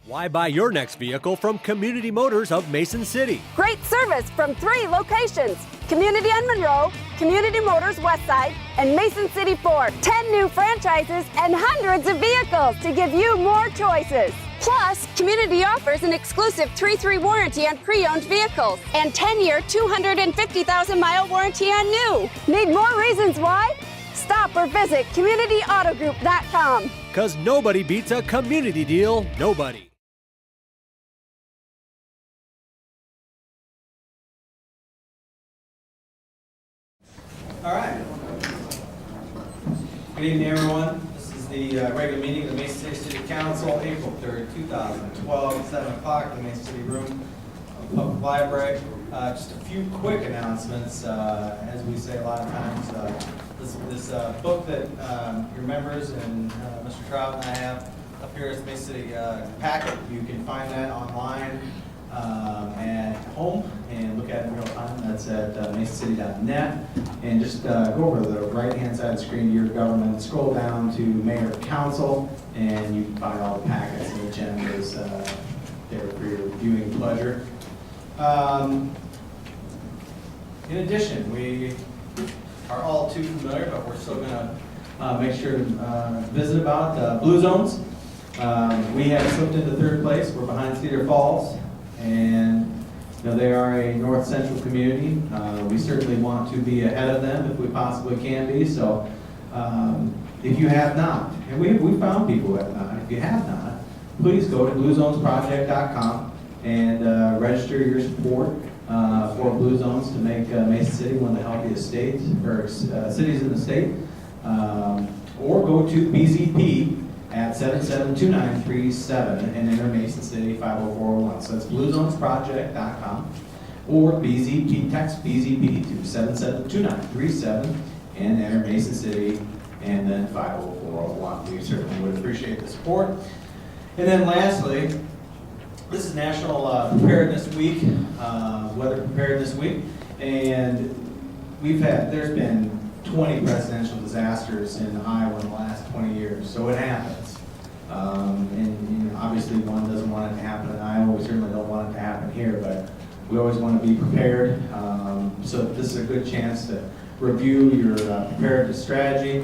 Why buy your next vehicle from Community Motors of Mason City? Great service from 3 locations: Community on Monroe, Community Motors Westside, and Mason City Ford. 10 new franchises and hundreds of vehicles to give you more choices. Plus, Community offers an exclusive 3-3 warranty on pre-owned vehicles and 10-year, 250,000-mile warranty on new. Need more reasons why? Stop or visit CommunityAutoGroup.com. Because nobody beats a community deal. Nobody. All right. Good evening, everyone. This is the regular meeting of the Mason City City Council, April 3rd, 2012, 7 o'clock in the Mason City Room of the Public Library. Just a few quick announcements. As we say a lot of times, this book that your members and Mr. Trout and I have up here is the Mason City packet. You can find that online at home and look at it in real time. That's at masoncity.net. And just go over to the right-hand side of the screen to your government, scroll down to Mayor Council, and you can find all the packets and agendas there for your viewing pleasure. In addition, we are all too familiar, but we're still going to make sure to visit about Blue Zones. We have slipped into 3rd place. We're behind Cedar Falls, and they are a north central community. We certainly want to be ahead of them if we possibly can be. So if you have not, and we found people who have not, if you have not, please go to bluezonesproject.com and register your support for Blue Zones to make Mason City one of the healthiest states or cities in the state, or go to BZP at 772937 and enter Mason City 50401. So that's bluezonesproject.com or BZP, text BZP to 772937 and enter Mason City and then 50401. We certainly would appreciate the support. And then lastly, this is National Preparedness Week, Weather Preparedness Week, and there's been 20 presidential disasters in Iowa in the last 20 years, so it happens. And obviously one doesn't want it to happen in Iowa. We certainly don't want it to happen here, but we always want to be prepared. So this is a good chance to review your preparedness strategy.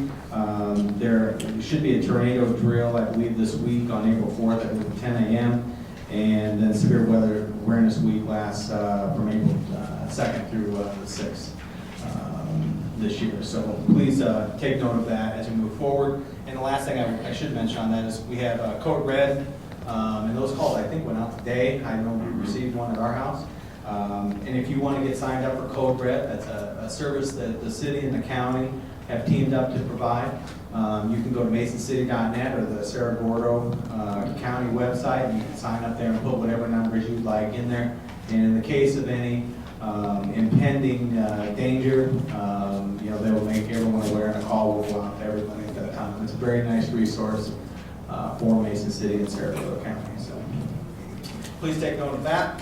There should be a tornado drill, I believe, this week on April 4th at 10 a.m. And then Severe Weather Awareness Week lasts from April 2nd through the 6th this year. So please take note of that as we move forward. And the last thing I should mention on that is we have Code Red, and those calls I think went out today. I know we received one at our house. And if you want to get signed up for Code Red, that's a service that the city and the county have teamed up to provide. You can go to masoncity.net or the Cerro Gordo County website, and you can sign up there and put whatever numbers you'd like in there. And in the case of any impending danger, they will make everyone aware, and a call will go out to everybody at that time. It's a very nice resource for Mason City and Cerro Gordo County. So please take note of that.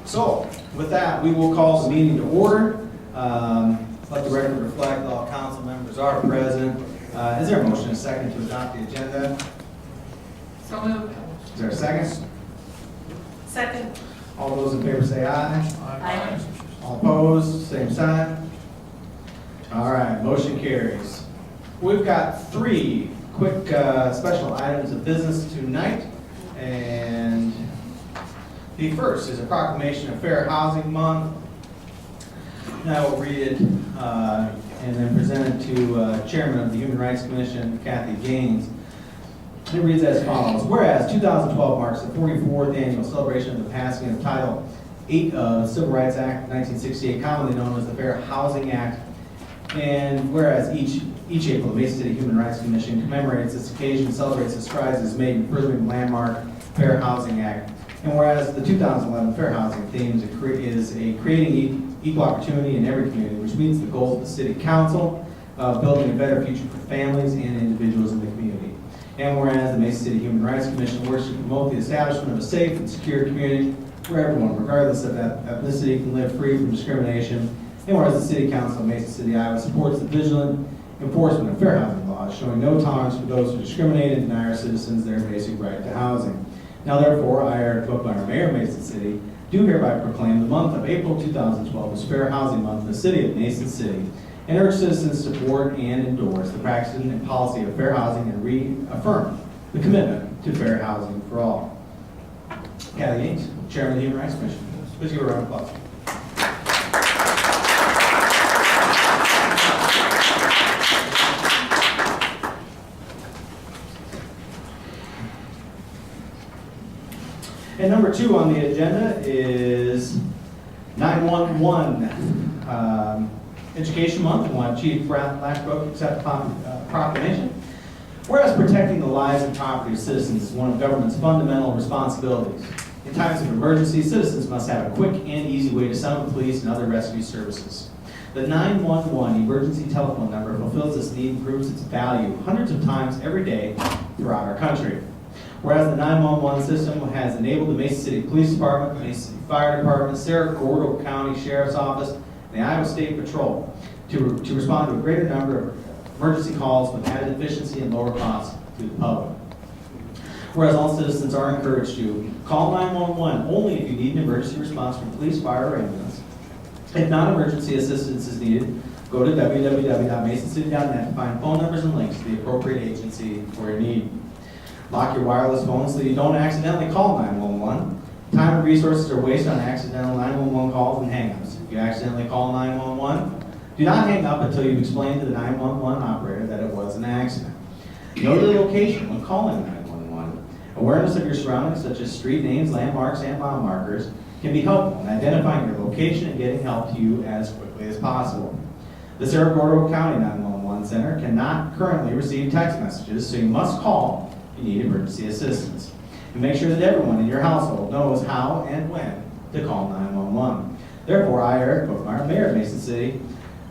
So with that, we will call the meeting to order. Let the record reflect all council members are present. Is there a motion and a second to adopt the agenda? So moved. Is there a second? Second. All those in favor say aye. Aye. All opposed, same sign. All right, motion carries. We've got 3 quick special items of business tonight. And the first is a proclamation of Fair Housing Month. And I will read it and then present it to Chairman of the Human Rights Commission, Kathy Gaines. It reads as follows. Whereas 2012 marks the 44th annual celebration of the passing of Title 8 of the Civil Rights Act of 1968, commonly known as the Fair Housing Act. And whereas each April, the Mason City Human Rights Commission commemorates this occasion, celebrates the strides it's made in furthering the landmark Fair Housing Act. And whereas the 2011 Fair Housing theme is creating equal opportunity in every community, which meets the goals of the City Council of building a better future for families and individuals in the community. And whereas the Mason City Human Rights Commission works to promote the establishment of a safe and secure community where everyone, regardless of ethnicity, can live free from discrimination. And whereas the City Council of Mason City, Iowa supports the vigilant enforcement of fair housing laws, showing no tolerance for those who discriminate and deny our citizens their basic right to housing. Now therefore, I, Eric Bookmeyer, Mayor of Mason City, do hereby proclaim the month of April 2012 as Fair Housing Month in the city of Mason City, and urge citizens to support and endorse the practice and policy of fair housing and reaffirm the commitment to fair housing for all. Kathy Yates, Chairman of the Human Rights Commission. Please give a round of applause. And number 2 on the agenda is 911 Education Month. I want Chief Lashbrook to accept the proclamation. Whereas protecting the lives and property of citizens is one of government's fundamental responsibilities. In times of emergency, citizens must have a quick and easy way to summon the police and other rescue services. The 911 emergency telephone number fulfills this need and proves its value hundreds of times every day throughout our country. Whereas the 911 system has enabled the Mason City Police Department, the Mason City Fire Department, Cerro Gordo County Sheriff's Office, and the Iowa State Patrol to respond to a greater number of emergency calls with added efficiency and lower costs to the public. Whereas all citizens are encouraged to call 911 only if you need an emergency response from police, fire, or ambulance. If non-emergency assistance is needed, go to www.masoncity.net to find phone numbers and links to the appropriate agency for your need. Lock your wireless phone so that you don't accidentally call 911. Time and resources are wasted on accidental 911 calls and hang-ups. If you accidentally call 911, do not hang up until you've explained to the 911 operator that it was an accident. Know the location when calling 911. Awareness of your surroundings, such as street names, landmarks, and mile markers, can be helpful in identifying your location and getting help to you as quickly as possible. The Cerro Gordo County 911 Center cannot currently receive text messages, so you must call if you need emergency assistance. And make sure that everyone in your household knows how and when to call 911. Therefore, I, Eric Bookmeyer, Mayor of Mason City,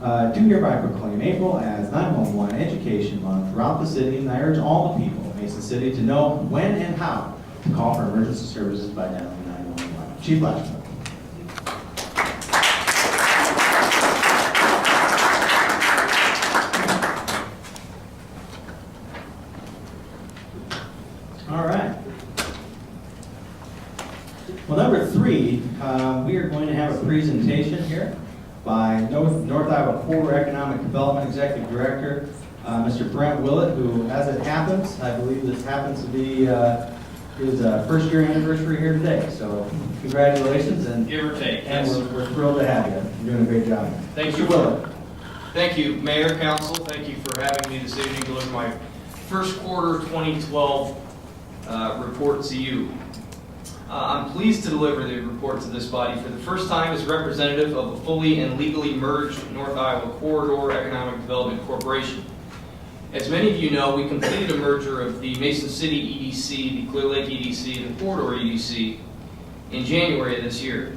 do hereby proclaim April as 911 Education Month throughout the city, and I urge all the people of Mason City to know when and how to call for emergency services by dialing 911. Chief Lashbrook. All right. Well, number 3, we are going to have a presentation here by North Iowa Corridor Economic Development Executive Director, Mr. Brent Willett, who, as it happens, I believe this happens to be his first year anniversary here today. So congratulations, and give or take. And Yes. we're thrilled to have you. You're doing a great job. Thank you, Mr. Willett. Thank you, Mayor, Council. Thank you for having me this evening to deliver my first quarter 2012 report to you. I'm pleased to deliver the report to this body for the first time as representative of a fully and legally merged North Iowa Corridor Economic Development Corporation. As many of you know, we completed a merger of the Mason City EDC, the Clear Lake EDC, and the Corridor EDC in January of this year.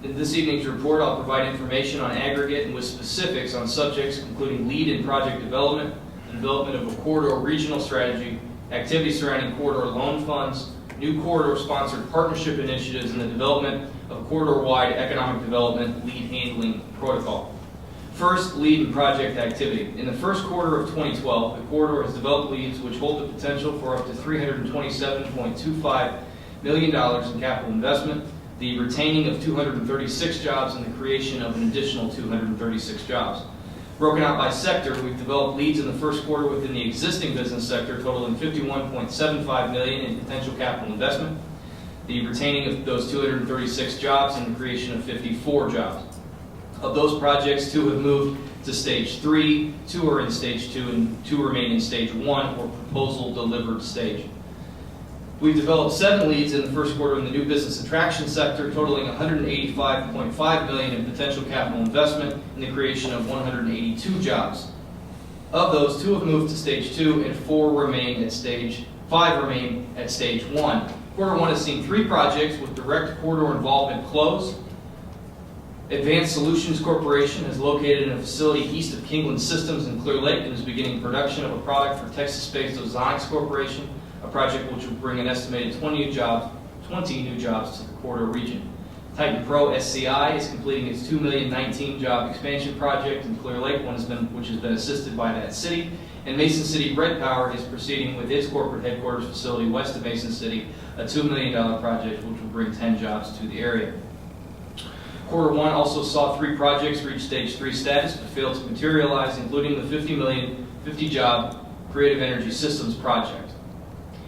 In this evening's report, I'll provide information on aggregate and with specifics on subjects including lead and project development, the development of a corridor regional strategy, activities surrounding corridor loan funds, new corridor-sponsored partnership initiatives, and the development of a corridor-wide economic development lead handling protocol. First, lead and project activity. In the first quarter of 2012, the corridor has developed leads which hold the potential for up to $327.25 million in capital investment, the retaining of 236 jobs, and the creation of an additional 236 jobs. Broken out by sector, we've developed leads in the first quarter within the existing business sector totaling $51.75 million in potential capital investment, the retaining of those 236 jobs, and the creation of 54 jobs. Of those projects, 2 have moved to stage 3, 2 are in stage 2, and 2 remain in stage 1, or proposal delivered stage. We've developed 7 leads in the first quarter in the new business attraction sector, totaling $185.5 million in potential capital investment and the creation of 182 jobs. Of those, 2 have moved to stage 2 and 5 remain at stage 1. Quarter 1 has seen 3 projects with direct corridor involvement close. Advanced Solutions Corporation is located in a facility east of Kingland Systems in Clear Lake and is beginning production of a product for Texas-based Ozonics Corporation, a project which will bring an estimated 20 new jobs to the corridor region. Titan Pro SCI is completing its $2,019,000 job expansion project in Clear Lake, which has been assisted by that city. And Mason City Red Power is proceeding with its corporate headquarters facility west of Mason City, a $2 million project which will bring 10 jobs to the area. Quarter 1 also saw 3 projects reach stage 3 status but failed to materialize, including the $50 million, 50-job Creative Energy Systems project.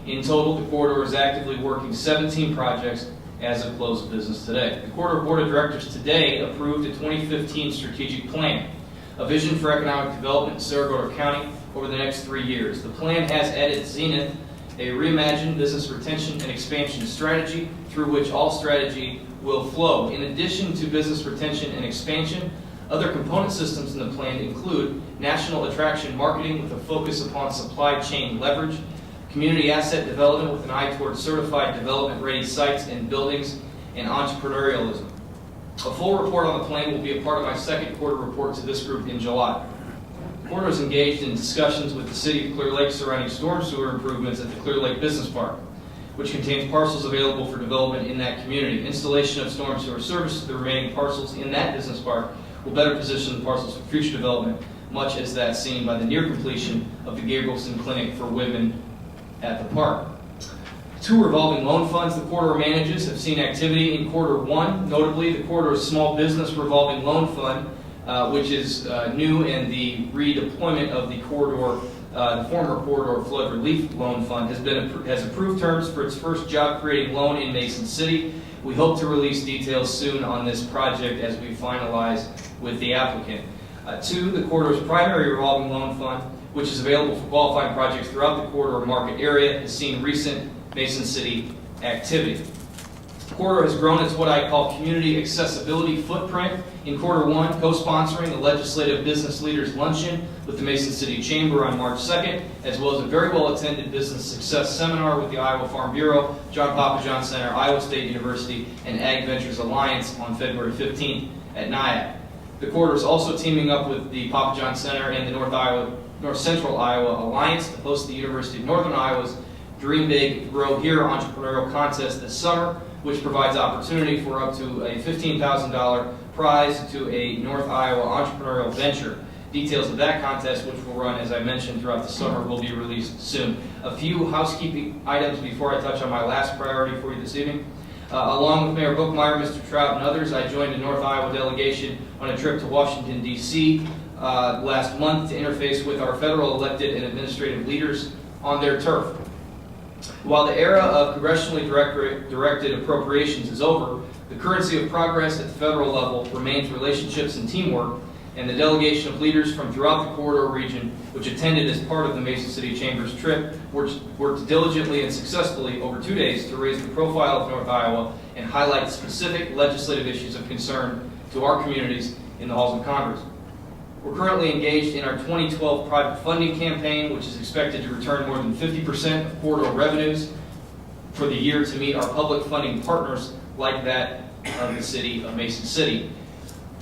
In total, the corridor is actively working 17 projects as of close of business today. The corridor board of directors today approved a 2015 strategic plan, a vision for economic development in Saragordo County over the next 3 years. The plan has added Zenith, a reimagined business retention and expansion strategy through which all strategy will flow. In addition to business retention and expansion, other component systems in the plan include national attraction marketing with a focus upon supply chain leverage, community asset development with an eye towards certified development-ready sites and buildings, and entrepreneurialism. A full report on the plan will be a part of my second quarter report to this group in July. The quarter is engaged in discussions with the City of Clear Lake surrounding storm sewer improvements at the Clear Lake Business Park, which contains parcels available for development in that community. Installation of storm sewer service to the remaining parcels in that business park will better position the parcels for future development, much as that seen by the near completion of the Gabrielson Clinic for Women at the park. 2 revolving loan funds the corridor manages have seen activity in quarter 1, notably the corridor's small business revolving loan fund, which is new, and the redeployment of the corridor, the former corridor flood relief loan fund has approved terms for its first job creating loan in Mason City. We hope to release details soon on this project as we finalize with the applicant. 2, the corridor's primary revolving loan fund, which is available for qualifying projects throughout the corridor market area, has seen recent Mason City activity. The corridor has grown its what I call community accessibility footprint. In quarter 1, co-sponsoring the Legislative Business Leaders Luncheon with the Mason City Chamber on March 2nd, as well as a very well-attended business success seminar with the Iowa Farm Bureau, John Papajohn Center, Iowa State University, and Ag Ventures Alliance on February 15th at NIAC. The corridor is also teaming up with the Papajohn Center and the North Central Iowa Alliance to host the University of Northern Iowa's Dream Big, Grow Here entrepreneurial contest this summer, which provides opportunity for up to a $15,000 prize to a North Iowa entrepreneurial venture. Details of that contest, which will run, as I mentioned, throughout the summer, will be released soon. A few housekeeping items before I touch on my last priority for you this evening. Along with Mayor Bookmeyer, Mr. Trout, and others, I joined the North Iowa delegation on a trip to Washington, D.C. Last month to interface with our federal elected and administrative leaders on their turf. While the era of congressionally directed appropriations is over, the currency of progress at the federal level remains relationships and teamwork, and the delegation of leaders from throughout the corridor region, which attended as part of the Mason City Chamber's trip, worked diligently and successfully over 2 days to raise the profile of North Iowa and highlight specific legislative issues of concern to our communities in the halls of Congress. We're currently engaged in our 2012 private funding campaign, which is expected to return more than 50% of corridor revenues for the year to meet our public funding partners like that of the City of Mason City.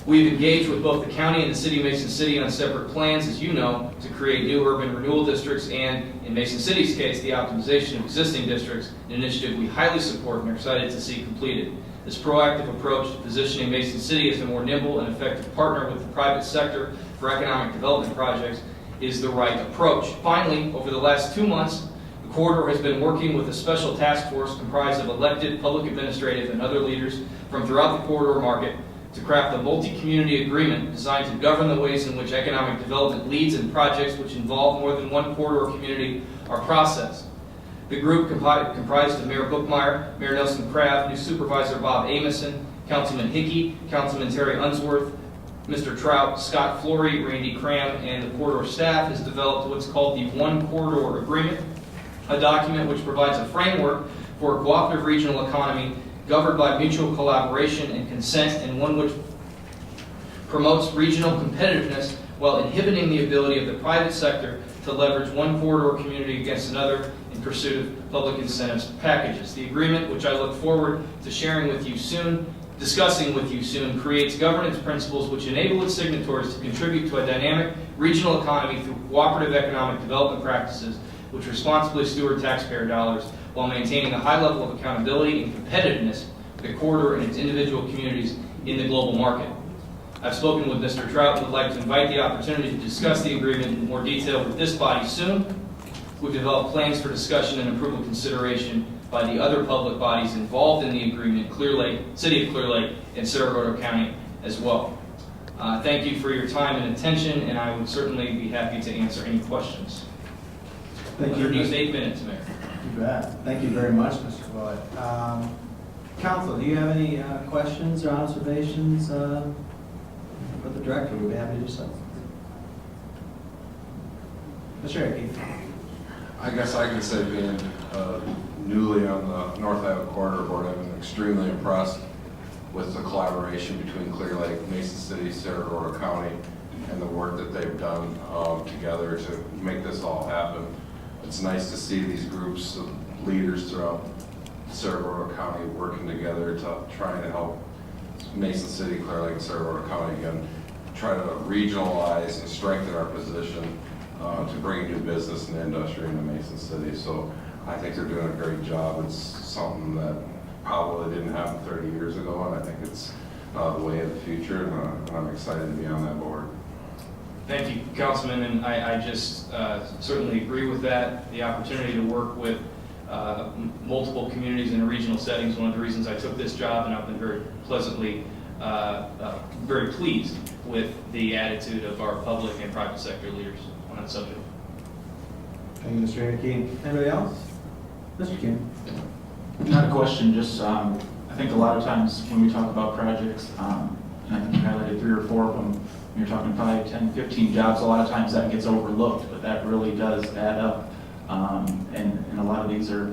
We've engaged with both the county and the City of Mason City on separate plans, as you know, to create new urban renewal districts and, in Mason City's case, the optimization of existing districts, an initiative we highly support and are excited to see completed. This proactive approach to positioning Mason City as a more nimble and effective partner with the private sector for economic development projects is the right approach. Finally, over the last 2 months, the corridor has been working with a special task force comprised of elected, public administrative, and other leaders from throughout the corridor market to craft a multi-community agreement designed to govern the ways in which economic development leads and projects which involve more than one corridor community are processed. The group comprised of Mayor Bookmeyer, Mayor Nelson Craft, new Supervisor Bob Amison, Councilman Hickey, Councilman Terry Unsworth, Mr. Trout, Scott Flory, Randy Cram, and the corridor staff has developed what's called the One Corridor Agreement, a document which provides a framework for a cooperative regional economy governed by mutual collaboration and consent, and one which promotes regional competitiveness while inhibiting the ability of the private sector to leverage one corridor community against another in pursuit of public incentives packages. The agreement, which I look forward to sharing with you soon, discussing with you soon, creates governance principles which enable its signatories to contribute to a dynamic regional economy through cooperative economic development practices which responsibly steward taxpayer dollars while maintaining a high level of accountability and competitiveness the corridor and its individual communities in the global market. I've spoken with Mr. Trout and would like to invite the opportunity to discuss the agreement in more detail with this body soon. We've developed plans for discussion and approval consideration by the other public bodies involved in the agreement, Clear Lake, City of Clear Lake, and Cerro Gordo County as well. Thank you for your time and attention, and I would certainly be happy to answer any questions. Thank you. Underneath 8 minutes, Mayor. You bet. Thank you very much, Mr. Willett. Council, do you have any questions or observations for the director? We'd be happy to do so. Mr. Hickey. I guess I can say, being newly on the North Iowa Corridor Board, I've been extremely impressed with the collaboration between Clear Lake, Mason City, Cerro Gordo County, and the work that they've done together to make this all happen. It's nice to see these groups of leaders throughout Cerro Gordo County working together to try to help Mason City, Clear Lake, and Cerro Gordo County again, try to regionalize and strengthen our position to bring new business and industry into Mason City. So I think they're doing a great job. It's something that probably didn't happen 30 years ago, and I think it's the way of the future, and I'm excited to be on that board. Thank you, Councilman, and I just certainly agree with that. The opportunity to work with multiple communities in a regional setting is one of the reasons I took this job, and I've been very pleasantly, very pleased with the attitude of our public and private sector leaders on that subject. Thank you, Mr. Hickey. Anybody else? Mr. King. Not a question, just I think a lot of times when we talk about projects, and I think you highlighted 3 or 4 of them, when you're talking 5, 10, 15 jobs, a lot of times that gets overlooked, but that really does add up. And a lot of these are,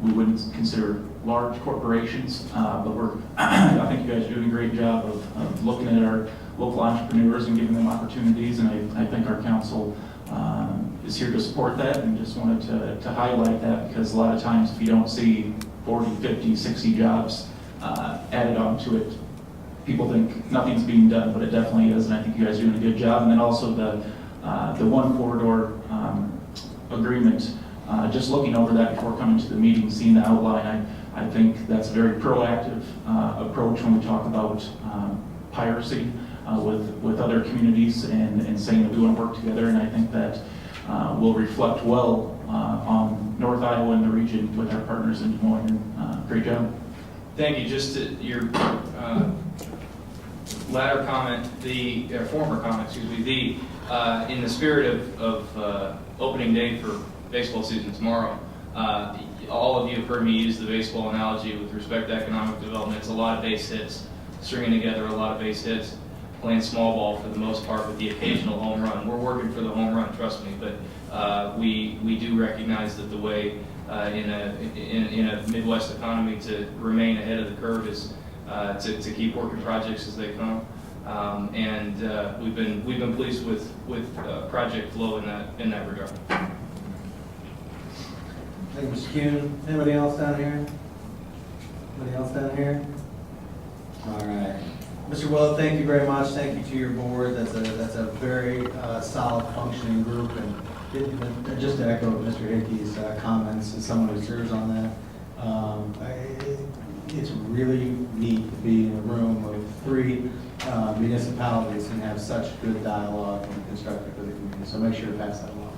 we wouldn't consider large corporations, but I think you guys are doing a great job of looking at our local entrepreneurs and giving them opportunities, and I think our council is here to support that, and just wanted to highlight that, because a lot of times if you don't see 40, 50, 60 jobs added onto it, people think nothing's being done, but it definitely is, and I think you guys are doing a good job. And then also the one corridor agreement, just looking over that before coming to the meeting, seeing the outline, I think that's a very proactive approach when we talk about piracy with other communities, and saying that we want to work together, and I think that will reflect well on North Iowa and the region with our partners in Des Moines. Great job. Thank you. Just to your latter comment, former comment, excuse me, in the spirit of opening day for baseball season tomorrow, all of you have heard me use the baseball analogy with respect to economic development. It's a lot of base hits, stringing together a lot of base hits, playing small ball for the most part with the occasional home run. We're working for the home run, trust me, but we do recognize that the way in a Midwest economy to remain ahead of the curve is to keep working projects as they come. And we've been pleased with project flow in that regard. Thank you, Mr. Kuhn. Anybody else down here? Anybody else down here? All right. Mr. Willett, thank you very much. Thank you to your board. That's a very solid functioning group. And just to echo Mr. Hickey's comments, as someone who serves on that, it's really neat to be in a room of 3 municipalities and have such good dialogue and constructive for the community. So make sure to pass that along.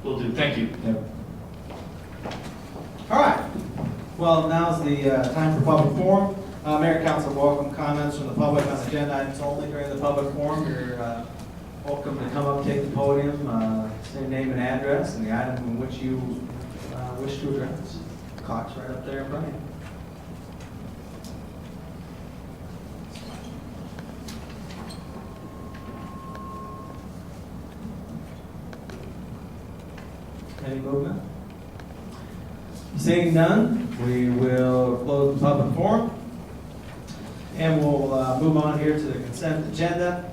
Will do. Thank you. Yep. All right. Well, now's the time for public forum. Mayor, council, welcome comments from the public on agenda items only during the public forum. You're welcome to come up, take the podium, say name and address, and the item in which you wish to address. Clock's right up there in front of you. Any movement? Seeing none, we will close the public forum. And we'll move on here to the consent agenda.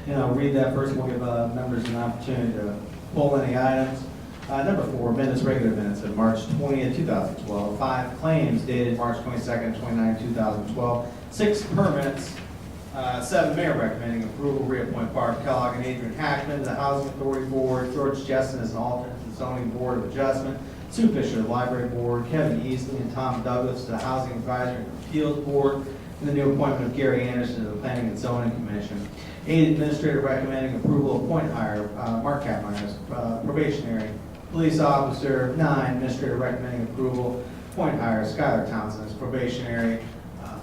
And I'll read that first. We'll give members an opportunity to pull any items. Number 4, minutes, regular minutes of March 20th, 2012. 5 claims dated March 22nd, 29th, 2012. 6 permits. 7, mayor recommending approval, reappoint Barb Kellogg and Adrian Hackman to the Housing Authority Board. George Jessen as an alternate to the Zoning Board of Adjustment. Sue Fisher, the Library Board, Kevin Easley and Tom Douglas to the Housing Advisory and Appeals Board, and the new appointment of Gary Anderson to the Planning and Zoning Commission. 8, Administrator recommending approval of point hire, Mark Kapmeyer, probationary police officer. 9, Administrator recommending approval, point hire, Skylar Townsend as probationary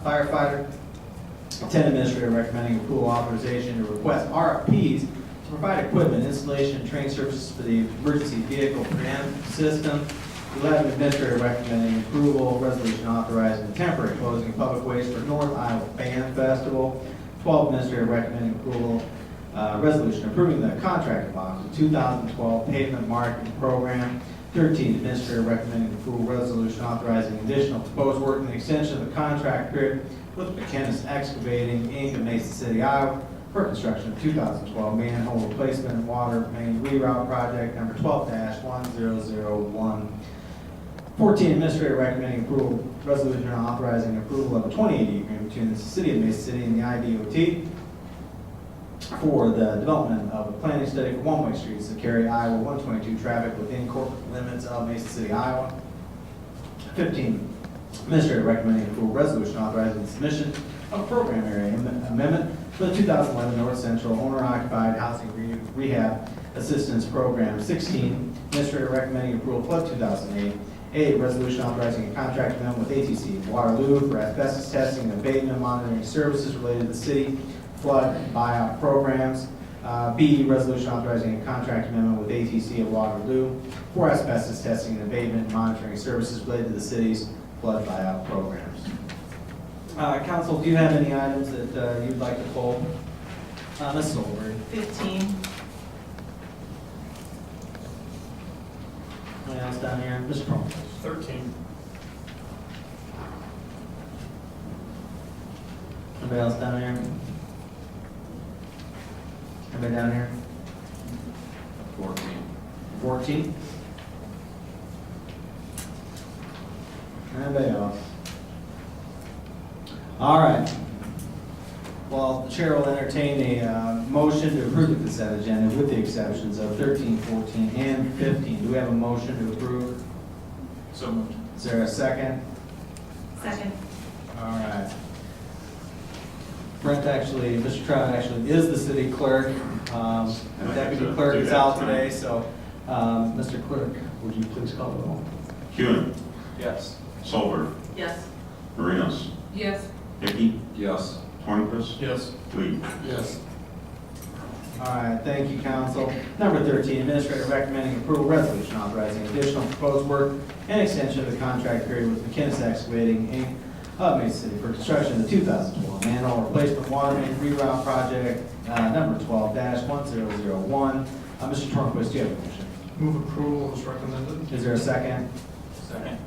firefighter. 10, Administrator recommending approval authorization to request RFPs to provide equipment, installation, and training services for the emergency vehicle preempt system. 11, Administrator recommending approval, resolution authorizing the temporary closing of public ways for North Iowa Band Festival. 12, Administrator recommending approval, resolution approving the contract box for 2012 pavement marking program. 13, Administrator recommending approval, resolution authorizing additional proposed work and extension of the contract period with McKennis Excavating, Inc. of Mason City, Iowa, for construction of 2012 manhole replacement and water main reroute project number 12-1001. 14, Administrator recommending approval, resolution authorizing approval of a 2080 agreement between the City of Mason City and the IDOT for the development of a planning study for one-way streets that carry Iowa 122 traffic within corporate limits of Mason City, Iowa. 15, Administrator recommending approval, resolution authorizing the submission of a program area amendment for the 2011 North Central Owner-Occupied Housing Rehab Assistance Program. 16, Administrator recommending approval, flood 2008. 8, resolution authorizing a contract amendment with ATC Waterloo for asbestos testing and abatement monitoring services related to the city flood buyout programs. B, resolution authorizing a contract amendment with ATC of Waterloo for asbestos testing and abatement monitoring services related to the city's flood buyout programs. Council, do you have any items that you'd like to pull? Ms. Solberg. 15. Anyone else down here? Mr. Crum. 13. Anybody else down here? Anybody down here? 14. 14? Anybody else? All right. Well, the chair will entertain a motion to approve the consent agenda with the exceptions of 13, 14, and 15. Do we have a motion to approve? So moved. Is there a second? Second. All right. Brent actually, Mr. Trout actually is the city clerk. The deputy clerk is out today, so Mr. Clerk, would you please call the roll? Kuhn, Yes. Solberg, Yes. Marinos, Yes. Hickey, Yes. Hornquist, Yes. Lee. Yes. All right, thank you, council. Number 13, Administrator recommending approval resolution authorizing additional proposed work and extension of the contract period with McKennis Excavating, Inc. of Mason City for construction of the 2012 manhole replacement water main reroute project, number 12-1001. Mr. Tornquist, do you have a motion? Move approval as recommended. Is there a second? Second.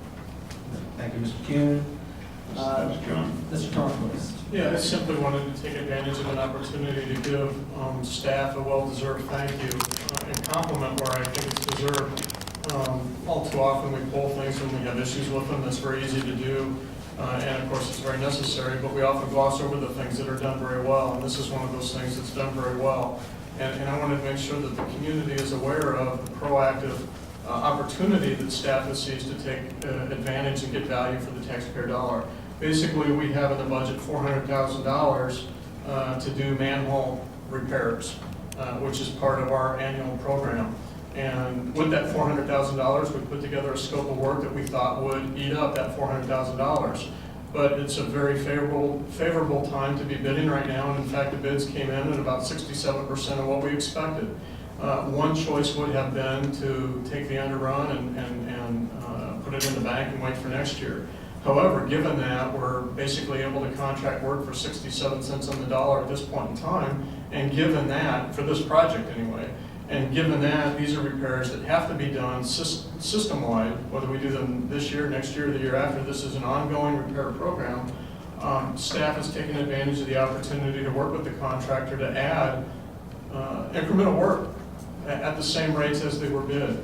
Thank you, Mr. Kuhn. That was Kuhn. Mr. Tornquist. Yeah, I simply wanted to take advantage of an opportunity to give staff a well-deserved thank you and compliment where I think it's deserved. All too often we pull things when we have issues with them. That's very easy to do. And of course, it's very necessary, but we often gloss over the things that are done very well, and this is one of those things that's done very well. And I wanted to make sure that the community is aware of the proactive opportunity that staff has seized to take advantage and get value for the taxpayer dollar. Basically, we have in the budget $400,000 to do manhole repairs, which is part of our annual program. And with that $400,000, we put together a scope of work that we thought would eat up that $400,000. But it's a very favorable time to be bidding right now, and in fact, the bids came in at about 67% of what we expected. One choice would have been to take the underrun and put it in the bank and wait for next year. However, given that we're basically able to contract work for 67 cents on the dollar at this point in time, and given that, for this project anyway, and given that these are repairs that have to be done system-wide, whether we do them this year, next year, or the year after, this is an ongoing repair program, staff has taken advantage of the opportunity to work with the contractor to add incremental work at the same rates as they were bid.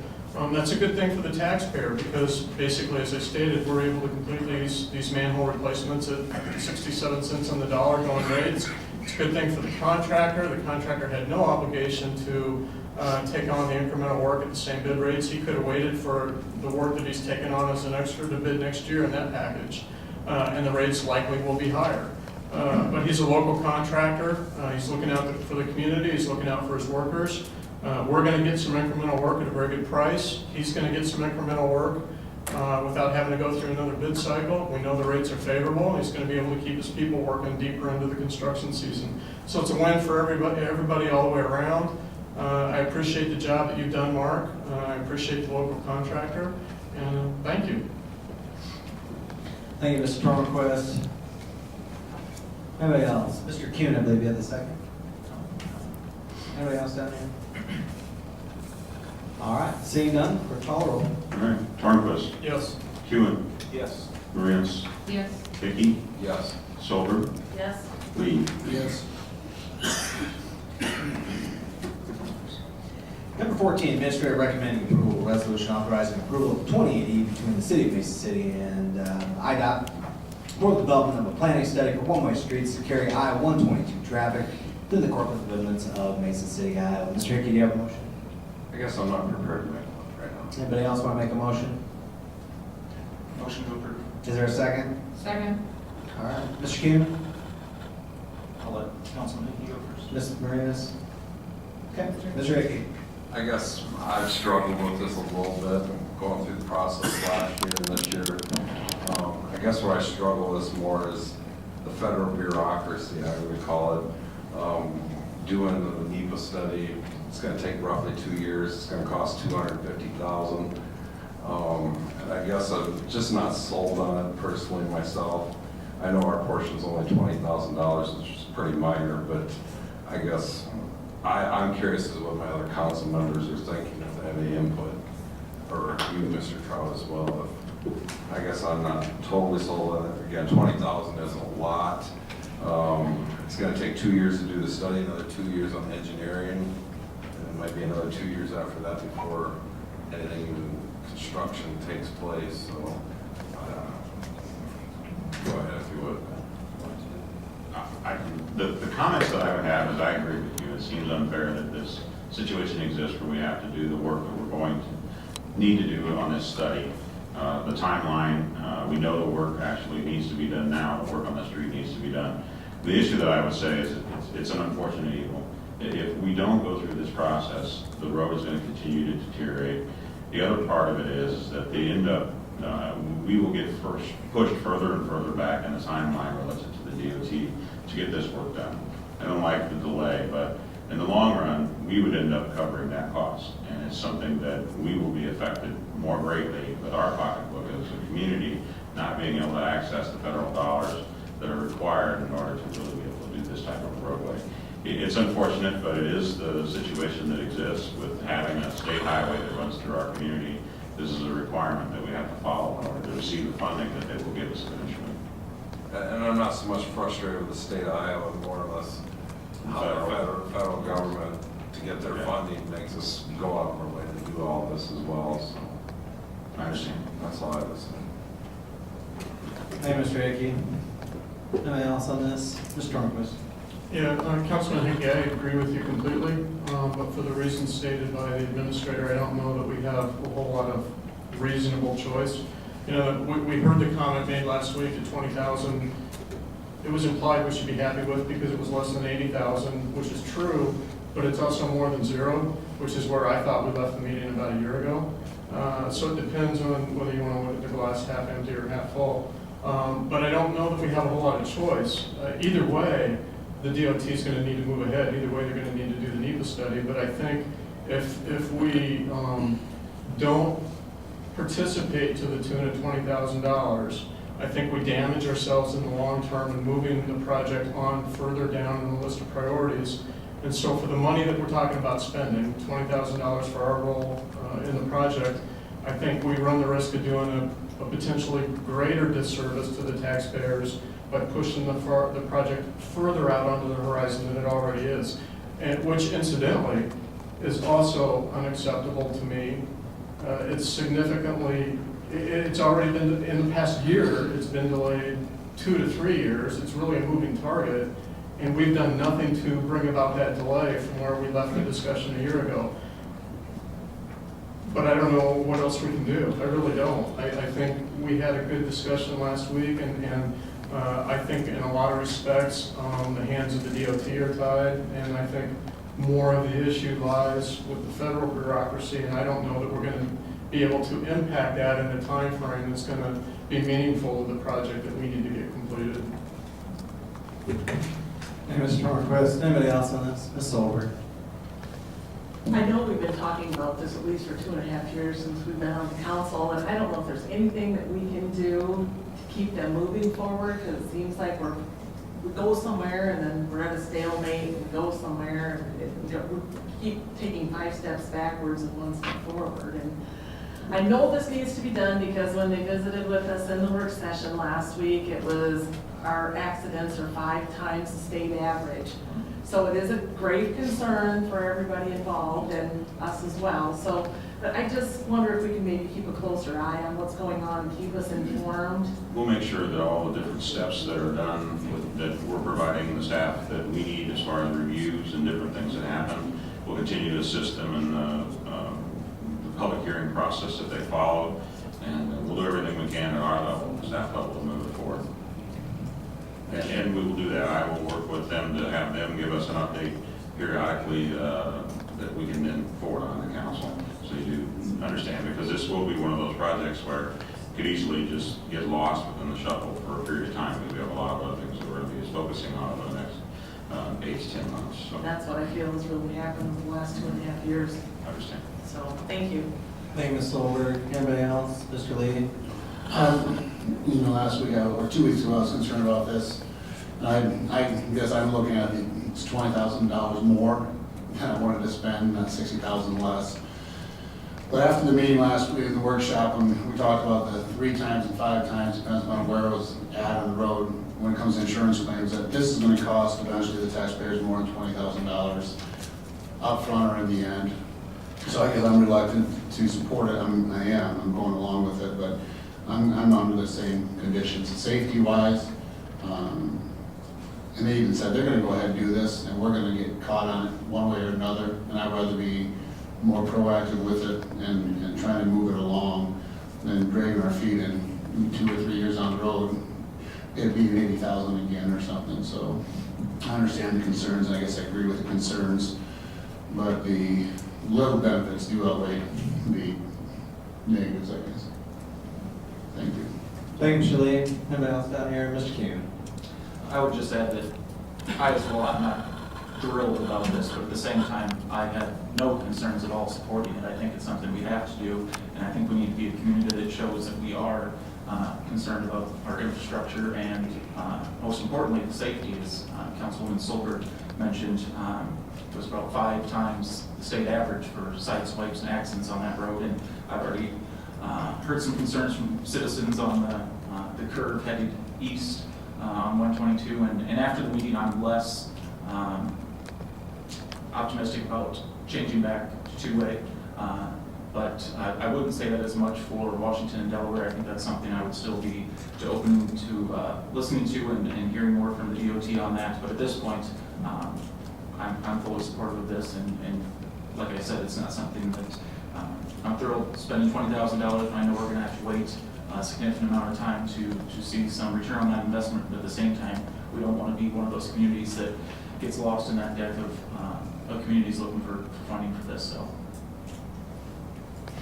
That's a good thing for the taxpayer because basically, as I stated, we're able to complete these manhole replacements at 67 cents on the dollar going rates. It's a good thing for the contractor. The contractor had no obligation to take on the incremental work at the same bid rates. He could have waited for the work that he's taken on as an extra to bid next year in that package, and the rates likely will be higher. But he's a local contractor. He's looking out for the community. He's looking out for his workers. We're going to get some incremental work at a very good price. He's going to get some incremental work without having to go through another bid cycle. We know the rates are favorable. He's going to be able to keep his people working deeper into the construction season. So it's a win for everybody all the way around. I appreciate the job that you've done, Mark. I appreciate the local contractor, and thank you. Thank you, Mr. Tornquist. Anybody else? Mr. Kuhn, I believe you had the second. Anybody else down here? All right, seeing none, clerk call roll. All right, Tornquist, Yes. Hewitt, Yes. Marinos, Yes. Hickey, Yes. Solberg, Yes. Lee. Yes. Number 14, administrator recommending approval of resolution authorizing approval of 2080 between the city of Mason City and IDOT for the development of a planning study for one-way streets to carry I-122 traffic within the corporate limits of Mason City, Iowa. Mr. Hickey, do you have a motion? I guess I'm not prepared to make one right now. Anybody else want to make a motion? Motion to approve. Is there a second? Second. All right, Mr. Kuhn? I'll let Councilman Hickey go first. Ms. Marinas? Okay, Mr. Hickey? I guess I've struggled with this a little bit, going through the process last year and this year. I guess where I struggle is more is the federal bureaucracy, I would call it. Doing the NEPA study, it's gonna take roughly 2 years, it's gonna cost $250,000. And I guess I'm just not sold on it personally myself. I know our portion's only $20,000, which is pretty minor, but I guess I'm curious as to what my other council members are thinking, if they have any input, or you, Mr. Trout, as well. I guess I'm not totally sold on it. Again, $20,000 is a lot. It's gonna take 2 years to do the study, another 2 years on engineering, and it might be another 2 years after that before anything, even construction takes place, so, go ahead if you would. The comments that I would have is I agree with you. It seems unfair that this situation exists where we have to do the work that we're going to need to do on this study. The timeline, we know the work actually needs to be done now, the work on the street needs to be done. The issue that I would say is it's an unfortunate evil. If we don't go through this process, the road is going to continue to deteriorate. The other part of it is that they end up, we will get pushed further and further back in the timeline relative to the DOT to get this work done. I don't like the delay, but in the long run, we would end up covering that cost. And it's something that we will be affected more greatly with our pocketbook as a community, not being able to access the federal dollars that are required in order to really be able to do this type of roadway. It's unfortunate, but it is the situation that exists with having a state highway that runs through our community. This is a requirement that we have to follow in order to receive the funding that they will give us eventually. And I'm not so much frustrated with the state of Iowa, more or less how the federal government, to get their funding, makes us go out of our way to do all this as well, so. I understand. That's all I was saying. Hey, Mr. Hickey. Anybody else on this? Mr. Tornquist? Yeah, Councilman Hickey, I agree with you completely, but for the reasons stated by the administrator, I don't know that we have a whole lot of reasonable choice. You know, we heard the comment made last week at 20,000. It was implied we should be happy with because it was less than 80,000, which is true, but it's also more than zero, which is where I thought we left the meeting about a year ago. So it depends on whether you want to look at the glass half empty or half full. But I don't know that we have a whole lot of choice. Either way, the DOT is going to need to move ahead. Either way, they're going to need to do the NEPA study. But I think if we don't participate to the tune of $20,000, I think we damage ourselves in the long term in moving the project on further down in the list of priorities. And so for the money that we're talking about spending, $20,000 for our role in the project, I think we run the risk of doing a potentially greater disservice to the taxpayers by pushing the project further out onto the horizon than it already is, and which incidentally is also unacceptable to me. It's already been, in the past year, it's been delayed 2 to 3 years. It's really a moving target. And we've done nothing to bring about that delay from where we left the discussion a year ago. But I don't know what else we can do. I really don't. I think we had a good discussion last week, and I think in a lot of respects, the hands of the DOT are tied, and I think more of the issue lies with the federal bureaucracy, and I don't know that we're going to be able to impact that in a time frame that's going to be meaningful to the project that we need to get completed. Hey, Mr. Norquist, anybody else on this? Ms. Solberg? I know we've been talking about this at least for 2.5 years since we've been on the council, and I don't know if there's anything that we can do to keep them moving forward, because it seems like we go somewhere and then we're at a stalemate, and we go somewhere, and we keep taking 5 steps backwards and 1 step forward. And I know this needs to be done because when they visited with us in the work session last week, it was our accidents are 5 times the state average. So it is a grave concern for everybody involved and us as well. So, but I just wonder if we can maybe keep a closer eye on what's going on and keep us informed. We'll make sure that all the different steps that are done, that we're providing the staff that we need as far as reviews and different things that happen, we'll continue to assist them in the public hearing process that they follow, and we'll do everything we can at our level, staff level, to move it forward. And we will do that. I will work with them to have them give us an update periodically that we can then forward on to council, so you do understand, because this will be one of those projects where it could easily just get lost within the shuffle for a period of time, because we have a lot of other things that we're going to be focusing on over the next 8 to 10 months. So That's what I feel has really happened over the last 2.5 years. I understand. So, thank you. Thank you, Ms. Solberg. Anybody else? Mr. Lee? Last week, or 2 weeks ago, I was concerned about this. I guess I'm looking at it's $20,000 more than I wanted to spend, not $60,000 less. But after the meeting last week in the workshop, we talked about the 3 times and 5 times, depends on where it was at on the road when it comes to insurance claims, that this is going to cost eventually the taxpayers more than $20,000 up front or in the end. So I guess I'm reluctant to support it. I'm going along with it, but I'm under the same conditions, safety-wise. And they even said they're going to go ahead and do this, and we're going to get caught on it one way or another. And I'd rather be more proactive with it and trying to move it along than dragging our feet in 2 or 3 years on the road. It'd be 80,000 again or something. So I understand the concerns. And I guess I agree with the concerns, but the little benefits do outweigh the negatives, I guess. Thank you. Thank you, Mr. Lee. Anybody else down here? Mr. King? I would just add that I as well, I'm not thrilled about this, but at the same time, I have no concerns at all supporting it. I think it's something we have to do, and I think we need to be a community that shows that we are concerned about our infrastructure and, most importantly, the safety. As Councilwoman Solberg mentioned, it was about 5 times the state average for side swipes and accidents on that road, and I've already heard some concerns from citizens on the curve headed east on 122, and after the meeting, I'm less optimistic about changing back to 2-way, but I wouldn't say that as much for Washington and Delaware. I think that's something I would still be open to listening to and hearing more from the DOT on that, but at this point, I'm fully supportive of this, and like I said, it's not something that I'm thrilled spending $20,000 when I know we're going to have to wait a significant amount of time to see some return on that investment, but at the same time, we don't want to be one of those communities that gets lost in that deck of communities looking for funding for this, so.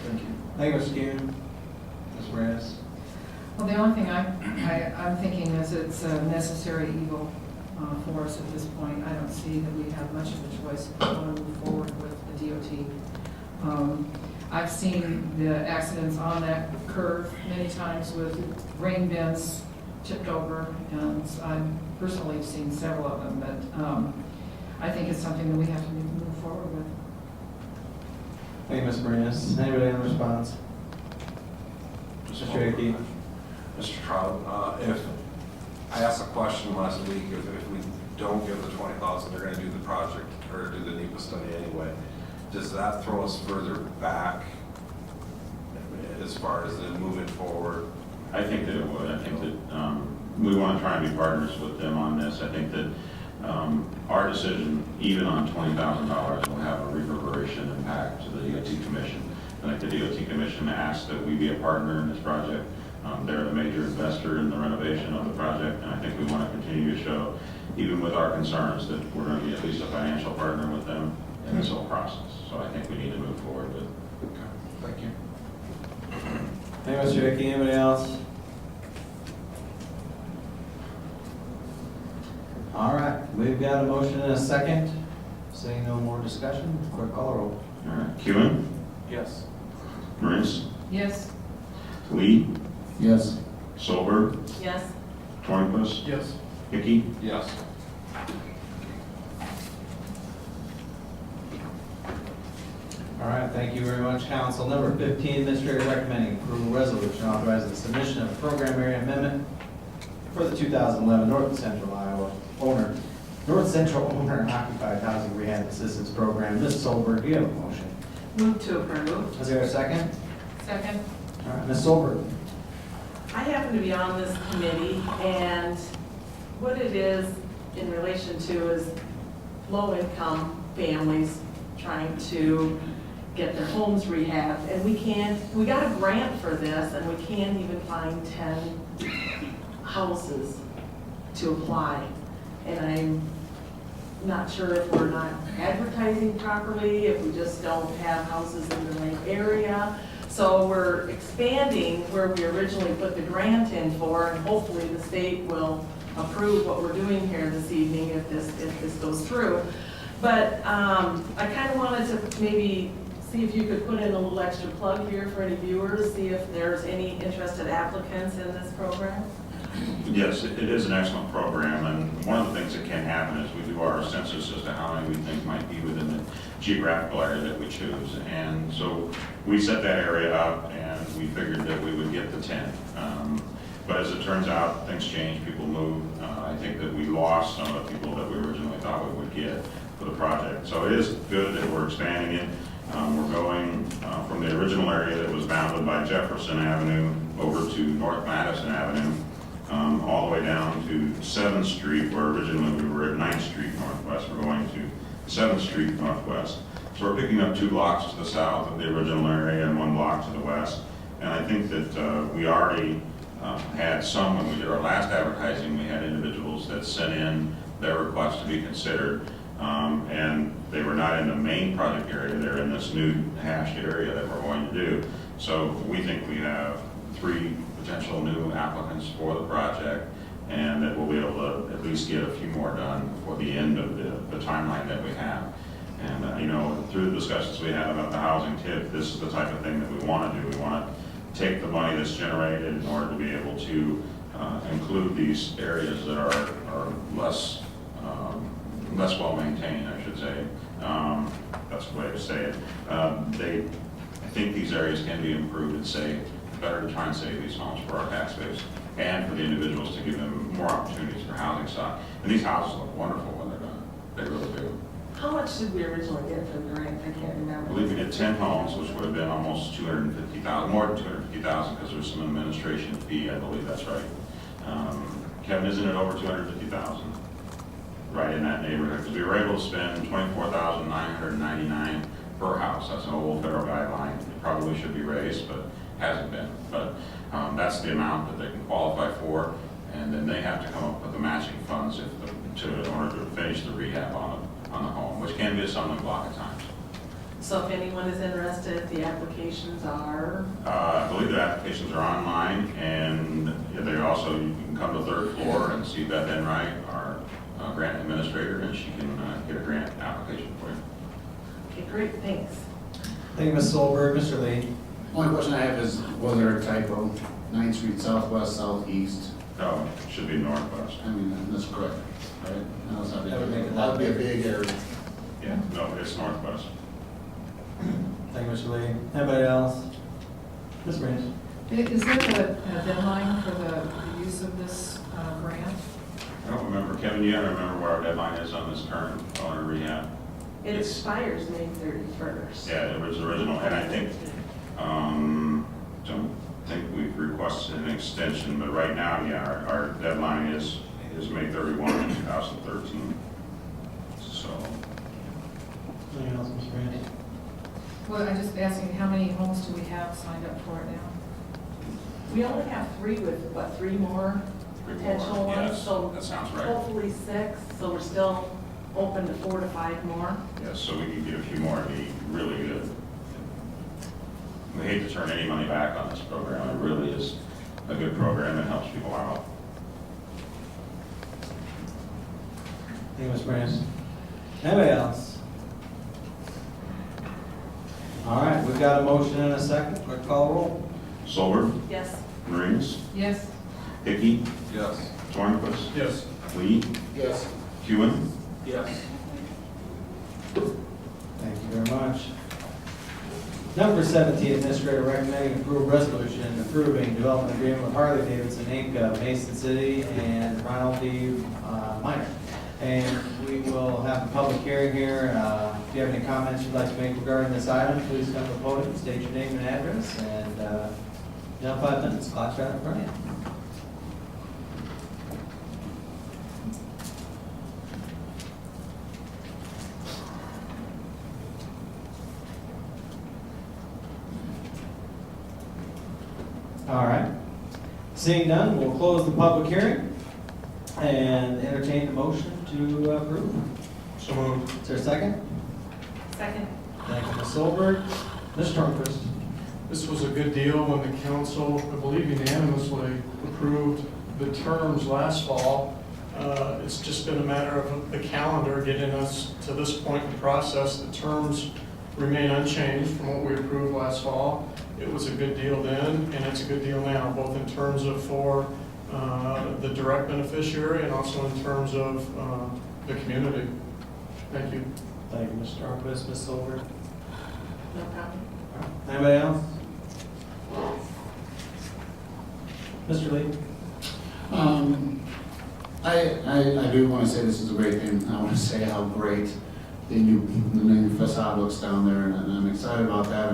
Thank you. Thank you, Mr. King. Ms. Morales? Well, the only thing I'm thinking is it's a necessary evil for us at this point. I don't see that we have much of a choice if we want to move forward with the DOT. I've seen the accidents on that curve many times with grain bins tipped over, and I personally have seen several of them, but I think it's something that we have to move forward with. Thank you, Ms. Marinas. Anybody in response? Mr. Hickey? Mr. Trout, if I asked a question last week, if we don't give the 20,000, they're going to do the project or do the NEPA study anyway. Does that throw us further back as far as moving forward? I think that it would. I think that we want to try and be partners with them on this. I think that Our decision, even on $20,000, will have a reverberation impact to the DOT Commission. I think the DOT Commission asked that we be a partner in this project. They're the major investor in the renovation of the project, and I think we want to continue to show, even with our concerns, that we're going to be at least a financial partner with them in this whole process. So I think we need to move forward with it. Thank you. Hey, Mr. Hickey, anybody else? All right, we've got a motion and a second. Seeing no more discussion, clerk call the roll. All right, Kuhn, Yes. Marines, Yes, Lee, Yes. Solberg, Yes, Tornquist, Yes. Hickey. Yes. All right, thank you very much, council. Number 15, administrator recommending approval resolution authorizing the submission of a program area amendment for the 2011 North Central Owner Occupied Housing Rehab Assistance Program. Ms. Solberg, do you have a motion? move to approve. Is there a second? second. All right, Ms. Solberg. I happen to be on this committee, and what it is in relation to is low-income families trying to get their homes rehabbed, and we got a grant for this, and we can't even find 10 houses to apply. And I'm not sure if we're not advertising properly, if we just don't have houses in the right area. So we're expanding where we originally put the grant in for, and hopefully the state will approve what we're doing here this evening if this goes through. But I kind of wanted to maybe see if you could put in a little extra plug here for any viewers, see if there's any interested applicants in this program. Yes, it is an excellent program, and one of the things that can happen is we do our census as to how many we think might be within the geographical area that we choose. And so we set that area up, and we figured that we would get the 10. But as it turns out, things change, people move. I think that we lost some of the people that we originally thought we would get for the project. So it is good that we're expanding it. We're going from the original area that was bounded by Jefferson Avenue over to North Madison Avenue, all the way down to 7th Street, where originally we were at 9th Street Northwest. We're going to 7th Street Northwest. So we're picking up 2 blocks to the south of the original area and 1 block to the west. And I think that we already had some, when we did our last advertising, we had individuals that sent in their request to be considered. And they were not in the main project area, they're in this new hashed area that we're going to do. So we think we have 3 potential new applicants for the project, and that we'll be able to at least get a few more done before the end of the timeline that we have. And you know, through the discussions we had about the housing tip, this is the type of thing that we want to do. We want to take the money that's generated in order to be able to include these areas that are less well maintained, I should say. That's the way to say it. I think these areas can be improved and saved. Better to try and save these homes for our tax base and for the individuals to give them more opportunities for housing stock. And these houses look wonderful when they're done. They really do. How much did we originally get for the grant? I can't I remember. believe we did 10 homes, which would have been almost 250,000, more than 250,000, because there's some administration fee, I believe that's right. Kevin, isn't it over 250,000? Right in that neighborhood, because we were able to spend $24,999 per house. That's an old federal guideline. It probably should be raised, but hasn't been. But that's the amount that they can qualify for, and then they have to come up with the matching funds in order to finish the rehab on the home, which can be a stumbling block at times. So if anyone is interested, the applications are? I believe the applications are online, and they also, you can come to the 3rd floor and see Beth Enright, our grant administrator, and she can get a grant application for you. Okay, great, thanks. Thank you, Ms. Solberg. Mr. Lee. Only question I have is, was there a typo? 9th Street Southwest, Southeast? No, it should be northwest. I mean, that's correct, right? No, it's not big. That would make it That would be a big area. Yeah, no, it's northwest. Thank you, Mr. Lee. Anybody else? Ms. Range. Is there a deadline for the use of this grant? I don't remember. Kevin, you gotta remember what our deadline is on this current owner rehab. It expires May 31st. Yeah, it was original, and I think, don't think we've requested an extension, but right now, yeah, our deadline is May 31, 2013. So Anything else, Mr. Randy? Well, I'm just asking, how many homes do we have signed up for it now? We only have 3 with, what, 3 more potential ones? Yes, So that sounds right. hopefully 6, so we're still open to 4 to 5 more. Yes, so we can get a few more, it'd be really good. We hate to turn any money back on this program. It really is a good program and helps people out. Thank you, Mr. Brands. Anybody else? All right, we've got a motion and a second. Clerk call roll. Solberg, Yes. Marines, Yes? Hickey, Yes. Tornquist, Yes. Lee, Yes. Hewen. Yes. Thank you very much. Number 17, Administrator recommending approval resolution approving development agreement with Harley Davidson Inc. of Mason City and Ronald D. Minor. And we will have a public hearing here. If you have any comments you'd like to make regarding this item, please come to the podium, state your name and address, and you have 5 minutes. Clock's right in front of you. All right. Seeing none, we'll close the public hearing and entertain the motion to approve. So moved. Is there a second? Second. Thank you, Ms. Solberg. Mr. Tornquist. This was a good deal when the council, I believe unanimously, approved the terms last fall. It's just been a matter of the calendar getting us to this point in the process. The terms remain unchanged from what we approved last fall. It was a good deal then, and it's a good deal now, both in terms of for the direct beneficiary and also in terms of the community. Thank you. Thank you, Mr. Tornquist. Ms. Solberg. No problem. Anybody else? Mr. Lee? I do want to say this is a great thing. I want to say how great the new facade looks down there, and I'm excited about that.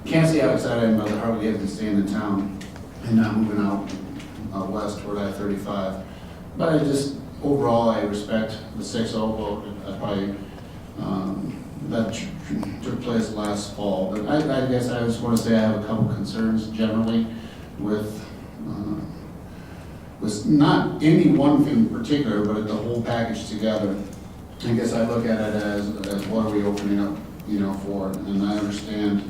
Can't say how excited I am about the Harley Davidson staying in town and not moving out west toward I-35. But I just, overall, I respect the 6-0 vote. That took place last fall. But I guess I just want to say I have a couple concerns generally with not any one thing in particular, but the whole package together. I guess I look at it as what are we opening up, for? And I understand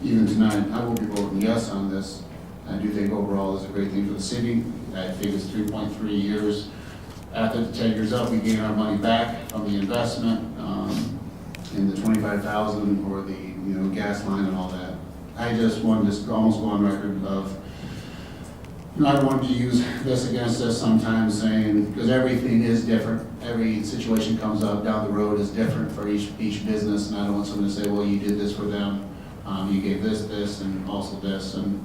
even tonight, I will be voting yes on this. I do think overall it's a great thing for the city. I think it's 3.3 years. After the 10 years up, we gain our money back from the investment, in the $25,000 for the, gas line and all that. I just wanted to almost go on record of, I don't want to use this against us sometimes saying, because everything is different. Every situation comes up down the road is different for each business, and I don't want someone to say, well, you did this for them, you gave this, and also this, and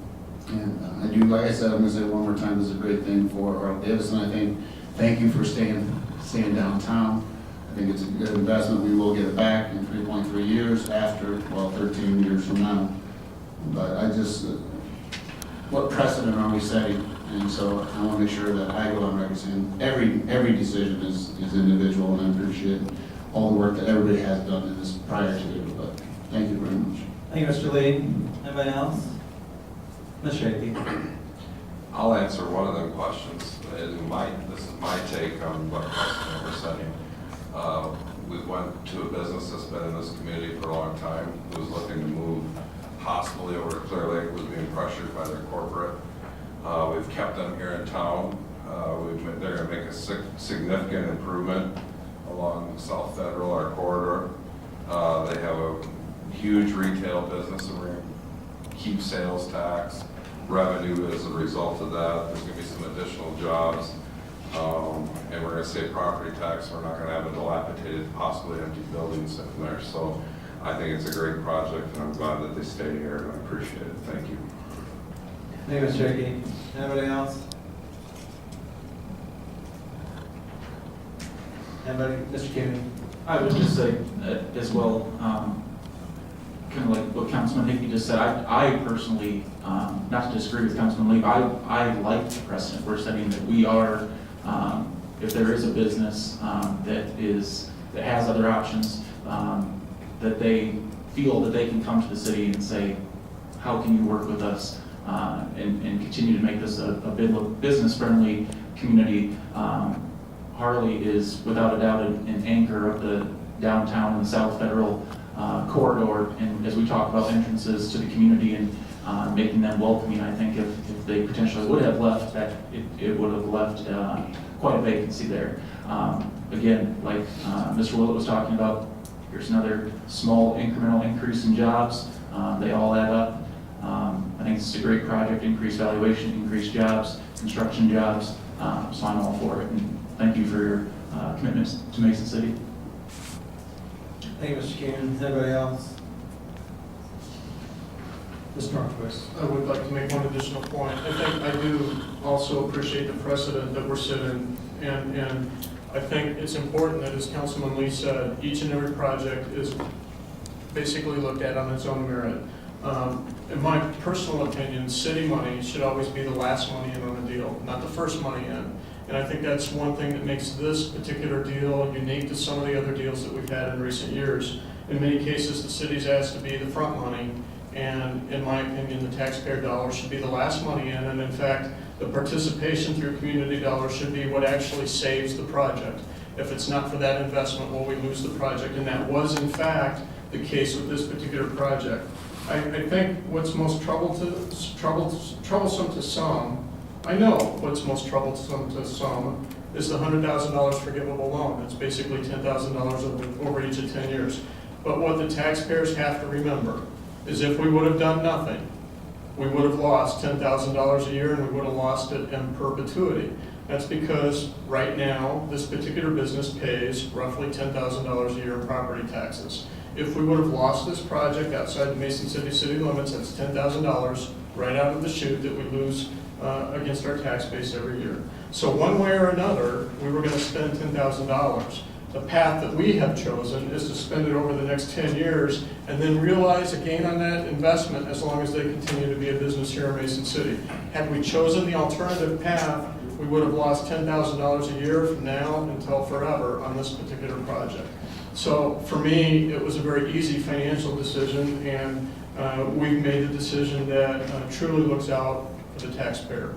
I do, like I said, I'm gonna say it one more time, this is a great thing for Harley Davidson. I think, thank you for staying downtown. I think it's a good investment. We will get it back in 3.3 years after, 13 years from now. But I just, what precedent are we setting? And so I want to make sure that I go on record saying every decision is individual, and I appreciate all the work that everybody has done in this prior to it. But thank you very much. Thank you, Mr. Lee. Anybody else? Ms. Shaky. I'll answer one of them questions. This is my take on what precedent we're setting. We went to a business that's been in this community for a long time, who was looking to move possibly over to Clear Lake, was being pressured by their corporate. We've kept them here in town. They're going to make a significant improvement along South Federal, our corridor. They have a huge retail business, and we're going to keep sales tax revenue as a result of that. There's going to be some additional jobs. And we're going to save property tax. We're not going to have a dilapidated, possibly empty building sitting there. So I think it's a great project, and I'm glad that they stay here, and I appreciate it. Thank you. Thank you, Ms. Shaky. Anybody else? Anybody? Mr. Kennedy? I would just say as well, kind of like what Councilman Hickey just said, I personally, not to disagree with Councilman Lee, I like the precedent we're setting that we are, if there is a business that is that has other options, that they feel that they can come to the city and say, how can you work with us and continue to make this a business-friendly community. Harley is without a doubt an anchor of the downtown and the South Federal corridor, and as we talk about entrances to the community and making them welcoming, I think if they potentially would have left, that it would have left quite a vacancy there. Again, like Mr. Willett was talking about, here's another small incremental increase in jobs. They all add up. I think this is a great project, increased valuation, increased jobs, construction jobs, so I'm all for it. And thank you for your commitments to Mason City. Thank you, Mr. Keenan. Anybody else? Mr. Norquist. I would like to make one additional point. I think I do also appreciate the precedent that we're setting, and I think it's important that, as Councilman Lee said, each and every project is basically looked at on its own merit. In my personal opinion, city money should always be the last money in on a deal, not the first money in. And I think that's one thing that makes this particular deal unique to some of the other deals that we've had in recent years. In many cases, the city's asked to be the front money, and in my opinion, the taxpayer dollars should be the last money in, and in fact, the participation through community dollars should be what actually saves the project. If it's not for that investment, will we lose the project? And that was, in fact, the case with this particular project. I think what's most troublesome to some, I know what's most troublesome to some is the $100,000 forgivable loan. It's basically $10,000 over each of 10 years. But what the taxpayers have to remember is if we would have done nothing, we would have lost $10,000 a year and we would have lost it in perpetuity. That's because right now, this particular business pays roughly $10,000 a year in property taxes. If we would have lost this project outside the Mason city limits, that's $10,000 right out of the chute that we lose against our tax base every year. So one way or another, we were going to spend $10,000. The path that we have chosen is to spend it over the next 10 years and then realize a gain on that investment as long as they continue to be a business here in Mason City. Had we chosen the alternative path, we would have lost $10,000 a year from now until forever on this particular project. So for me, it was a very easy financial decision, and we've made the decision that truly looks out for the taxpayer.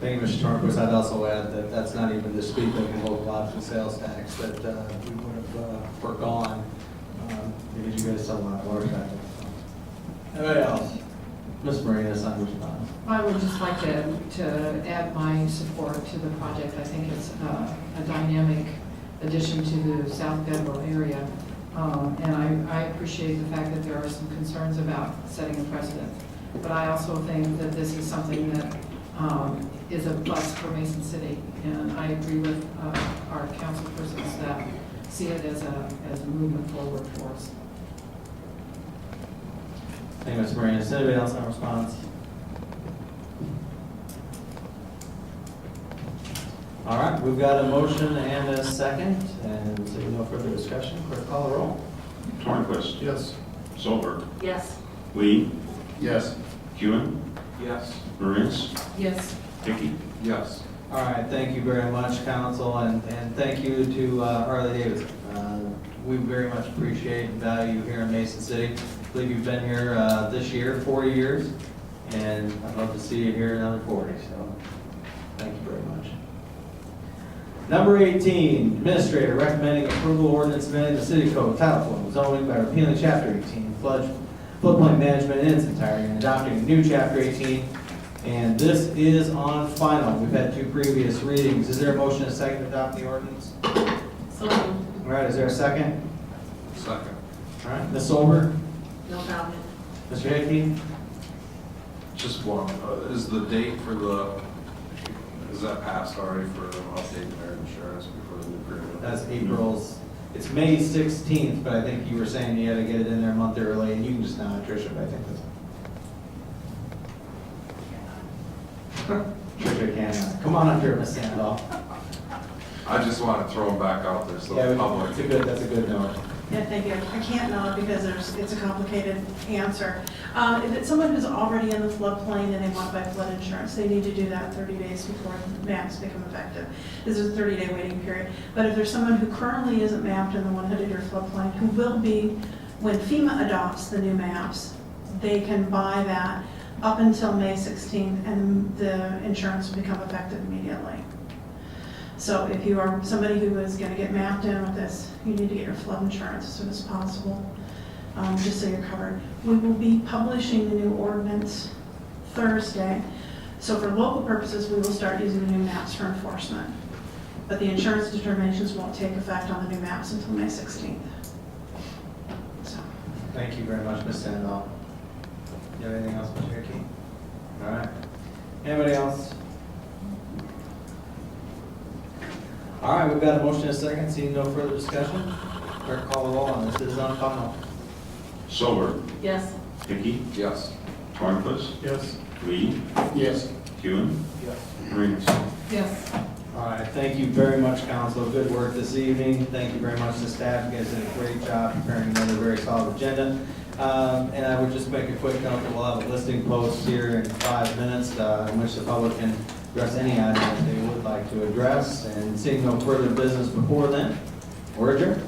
Thank you, Mr. Norquist. I'd also add that that's not even to speak of the local option sales tax that we would have foregone because you guys sell a lot of large items. Anybody else? Ms. Marinas, on response. I would just like to add my support to the project. I think it's a dynamic addition to the South Federal area. And I appreciate the fact that there are some concerns about setting a precedent. But I also think that this is something that is a plus for Mason City. And I agree with our council persons that see it as a movement forward for us. Thank you, Ms. Marinas. Anybody else on response? All right, we've got a motion and a second, and seeing no further discussion, clerk call the roll. Tornquist. Yes. Solberg. Yes. Lee. Yes. Hewen. Yes. Marinas. Yes. Dickey. Yes. All right, thank you very much, council, and thank you to Harley Davidson. We very much appreciate and value you here in Mason City. I believe you've been here this year, 40 years, and I'd love to see you here another 40, so thank you very much. Number 18, Administrator recommending approval ordinance amending the City Code, Title 4, zoning by repealing Chapter 18, floodplain management in its entirety, and adopting a new Chapter 18, and this is on final. We've had 2 previous readings. Is there a motion and a second to adopt the ordinance? So, All right, is there a second? Second. All right, Ms. Solberg? no comment. Mr. Hickey? Just one, is the date for is that passed already for updating their insurance before the new agreement? That's April's, it's May 16th, but I think you were saying you had to get it in there a month early, and you can just now, Tricia, but I think that's... Tricia can. Come on up here, Ms. Sandoval. I just want to throw them back out there so Yeah, the public. that's a good note. Yeah, thank you. I can't nod because it's a complicated answer. If it's someone who's already in the floodplain and they want to buy flood insurance, they need to do that 30 days before maps become effective. This is a 30-day waiting period. But if there's someone who currently isn't mapped in the 100-year floodplain, who will be when FEMA adopts the new maps, they can buy that up until May 16th, and the insurance will become effective immediately. So if you are somebody who is going to get mapped in with this, you need to get your flood insurance as soon as possible, just so you're covered. We will be publishing the new ordinance Thursday. So for local purposes, we will start using the new maps for enforcement. But the insurance determinations won't take effect on the new maps until May 16th. So. Thank you very much, Ms. Sandoval. You have anything else, Mr. Hickey? All right. Anybody else? All right, we've got a motion and a second. Seeing no further discussion, clerk call the roll on this. It is on final. Silver, Yes. Hickey, Yes. Tornquist, Yes. Lee, Yes. Hewin, Yes. Reyes. Yes. All right, thank you very much, council. Good work this evening. Thank you very much to staff. You guys did a great job preparing another very solid agenda. And I would just make a quick note that we'll have a listing post here in 5 minutes in which the public can address any item that they would like to address. And seeing no further business before then, we're adjourned.